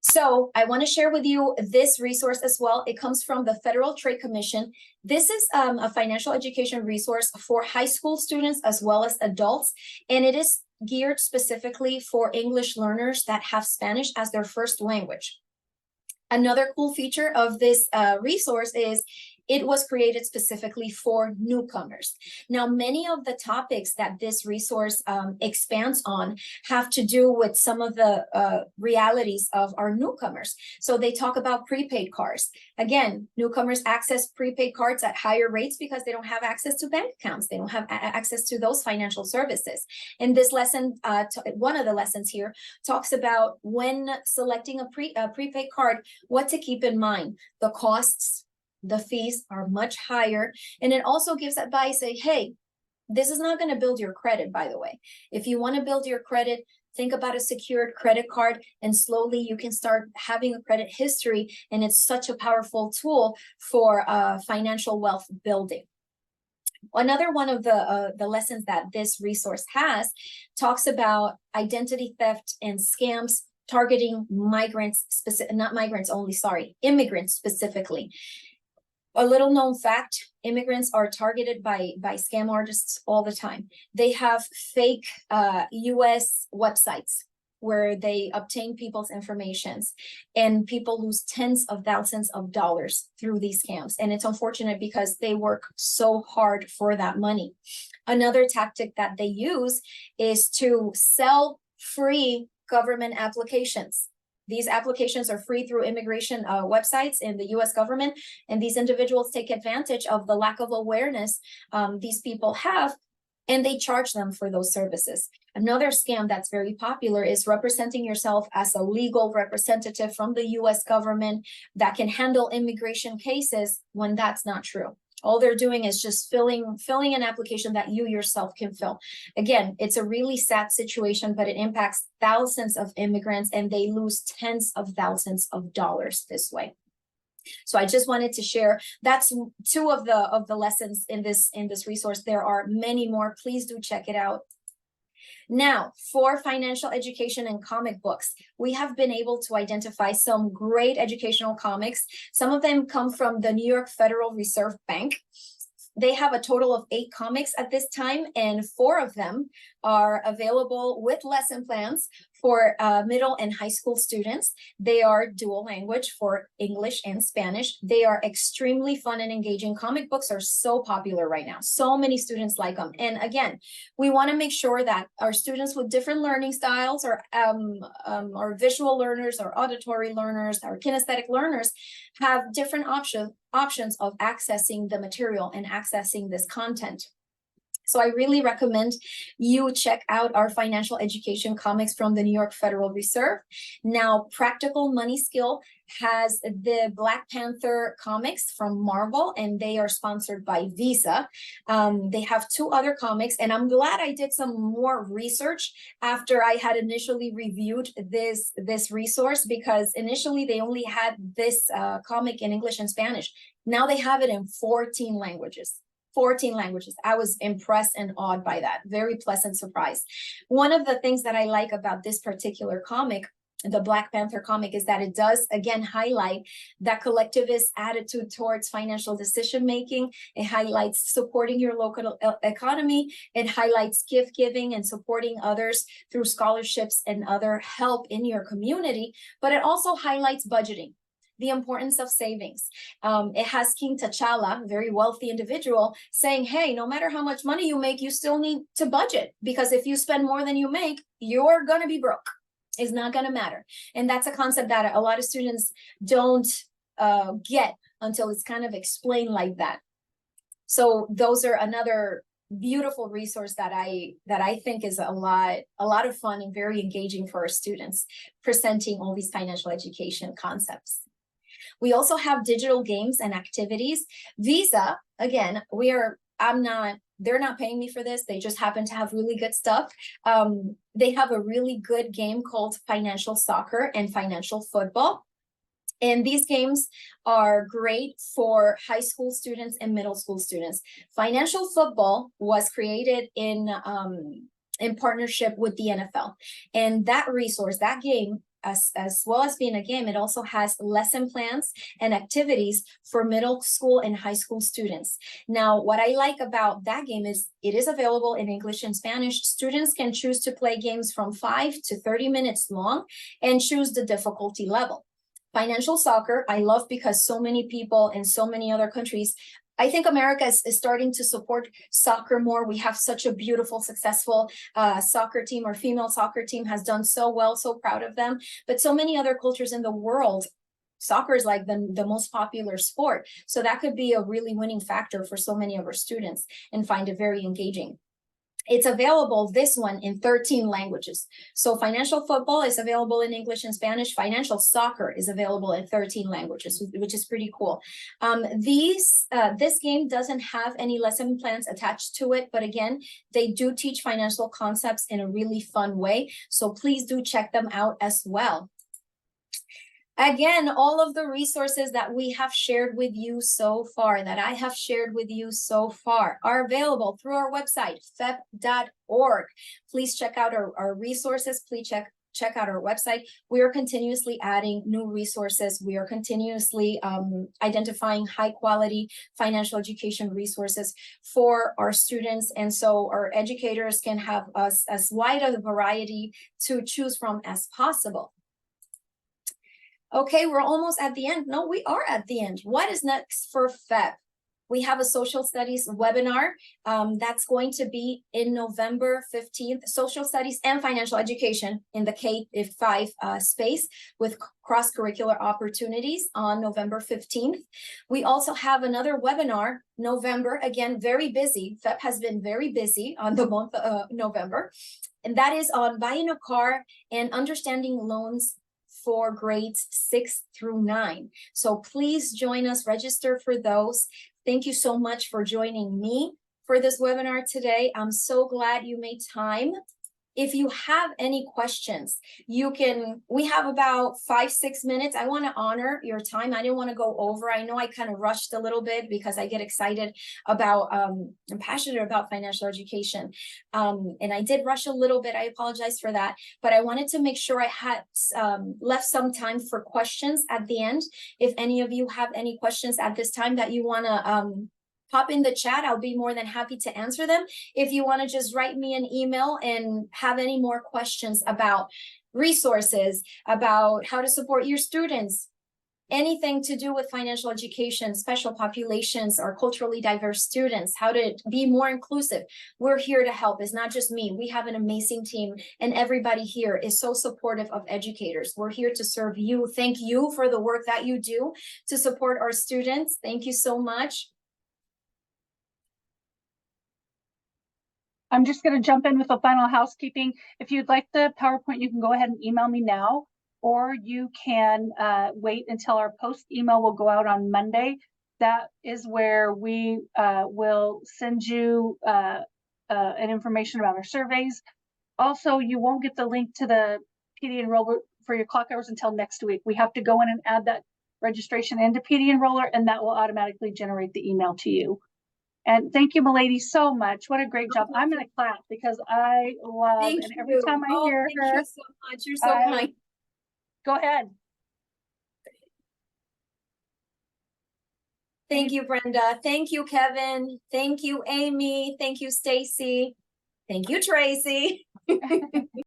So I want to share with you this resource as well. It comes from the Federal Trade Commission. This is a financial education resource for high school students as well as adults, and it is geared specifically for English learners that have Spanish as their first language. Another cool feature of this resource is it was created specifically for newcomers. Now, many of the topics that this resource expands on have to do with some of the realities of our newcomers. So they talk about prepaid cards. Again, newcomers access prepaid cards at higher rates because they don't have access to bank accounts. They don't have access to those financial services. And this lesson, one of the lessons here, talks about when selecting a prepaid card, what to keep in mind. The costs, the fees are much higher. And it also gives advice, say, hey, this is not going to build your credit, by the way. If you want to build your credit, think about a secured credit card, and slowly you can start having a credit history. And it's such a powerful tool for financial wealth building. Another one of the lessons that this resource has talks about identity theft and scams targeting migrants, not migrants only, sorry, immigrants specifically. A little known fact, immigrants are targeted by scam artists all the time. They have fake US websites where they obtain people's informations, and people lose tens of thousands of dollars through these scams. And it's unfortunate because they work so hard for that money. Another tactic that they use is to sell free government applications. These applications are free through immigration websites in the US government, and these individuals take advantage of the lack of awareness these people have, and they charge them for those services. Another scam that's very popular is representing yourself as a legal representative from the US government that can handle immigration cases when that's not true. All they're doing is just filling an application that you yourself can fill. Again, it's a really sad situation, but it impacts thousands of immigrants, and they lose tens of thousands of dollars this way. So I just wanted to share, that's two of the lessons in this resource. There are many more. Please do check it out. Now, for financial education and comic books, we have been able to identify some great educational comics. Some of them come from the New York Federal Reserve Bank. They have a total of 8 comics at this time, and 4 of them are available with lesson plans for middle and high school students. They are dual language for English and Spanish. They are extremely fun and engaging. Comic books are so popular right now. So many students like them. And again, we want to make sure that our students with different learning styles, or visual learners, or auditory learners, or kinesthetic learners, have different options of accessing the material and accessing this content. So I really recommend you check out our financial education comics from the New York Federal Reserve. Now, Practical Money Skill has the Black Panther comics from Marvel, and they are sponsored by Visa. They have 2 other comics, and I'm glad I did some more research after I had initially reviewed this resource, because initially they only had this comic in English and Spanish. Now they have it in 14 languages. 14 languages. I was impressed and awed by that. Very pleasant surprise. One of the things that I like about this particular comic, the Black Panther comic, is that it does, again, highlight that collectivist attitude towards financial decision making. It highlights supporting your local economy. It highlights gift giving and supporting others through scholarships and other help in your community. But it also highlights budgeting, the importance of savings. It has King T'Challa, a very wealthy individual, saying, hey, no matter how much money you make, you still need to budget, because if you spend more than you make, you're going to be broke. It's not going to matter. And that's a concept that a lot of students don't get until it's kind of explained like that. So those are another beautiful resource that I think is a lot of fun and very engaging for our students, presenting all these financial education concepts. We also have digital games and activities. Visa, again, they're not paying me for this. They just happen to have really good stuff. They have a really good game called Financial Soccer and Financial Football. And these games are great for high school students and middle school students. Financial Football was created in partnership with the NFL. And that resource, that game, as well as being a game, it also has lesson plans and activities for middle school and high school students. Now, what I like about that game is it is available in English and Spanish. Students can choose to play games from 5 to 30 minutes long and choose the difficulty level. Financial soccer, I love because so many people in so many other countries, I think America is starting to support soccer more. We have such a beautiful, successful soccer team. Our female soccer team has done so well, so proud of them. But so many other cultures in the world, soccer is like the most popular sport. So that could be a really winning factor for so many of our students and find it very engaging. It's available, this one, in 13 languages. So financial football is available in English and Spanish. Financial soccer is available in 13 languages, which is pretty cool. This game doesn't have any lesson plans attached to it, but again, they do teach financial concepts in a really fun way. So please do check them out as well. Again, all of the resources that we have shared with you so far, that I have shared with you so far, are available through our website, FEPPP.org. Please check out our resources. Please check out our website. We are continuously adding new resources. We are continuously identifying high quality financial education resources for our students. And so our educators can have as wide a variety to choose from as possible. Okay, we're almost at the end. No, we are at the end. What is next for FEPPP? We have a social studies webinar that's going to be in November 15th, social studies and financial education in the K-5 space with cross-curricular opportunities on November 15th. We also have another webinar, November, again, very busy. FEPPP has been very busy on the month of November, and that is on buying a car and understanding loans for grades 6 through 9. So please join us, register for those. Thank you so much for joining me for this webinar today. I'm so glad you made time. If you have any questions, we have about 5-6 minutes. I want to honor your time. I didn't want to go over. I know I kind of rushed a little bit because I get excited about, I'm passionate about financial education. And I did rush a little bit. I apologize for that. But I wanted to make sure I had left some time for questions at the end. If any of you have any questions at this time that you want to pop in the chat, I'll be more than happy to answer them. If you want to just write me an email and have any more questions about resources, about how to support your students, anything to do with financial education, special populations, or culturally diverse students, how to be more inclusive, we're here to help. It's not just me. We have an amazing team, and everybody here is so supportive of educators. We're here to serve you. Thank you for the work that you do to support our students. Thank you so much. I'm just going to jump in with the final housekeeping. If you'd like the PowerPoint, you can go ahead and email me now, or you can wait until our post email will go out on Monday. That is where we will send you an information about our surveys. Also, you won't get the link to the PD Enroller for your clock hours until next week. We have to go in and add that registration into PD Enroller, and that will automatically generate the email to you. And thank you, Milady, so much. What a great job. I'm going to clap because I love, and every time I hear her. Thank you so much. You're so kind. Go ahead. Thank you, Brenda. Thank you, Kevin. Thank you, Amy. Thank you, Stacy. Thank you, Tracy.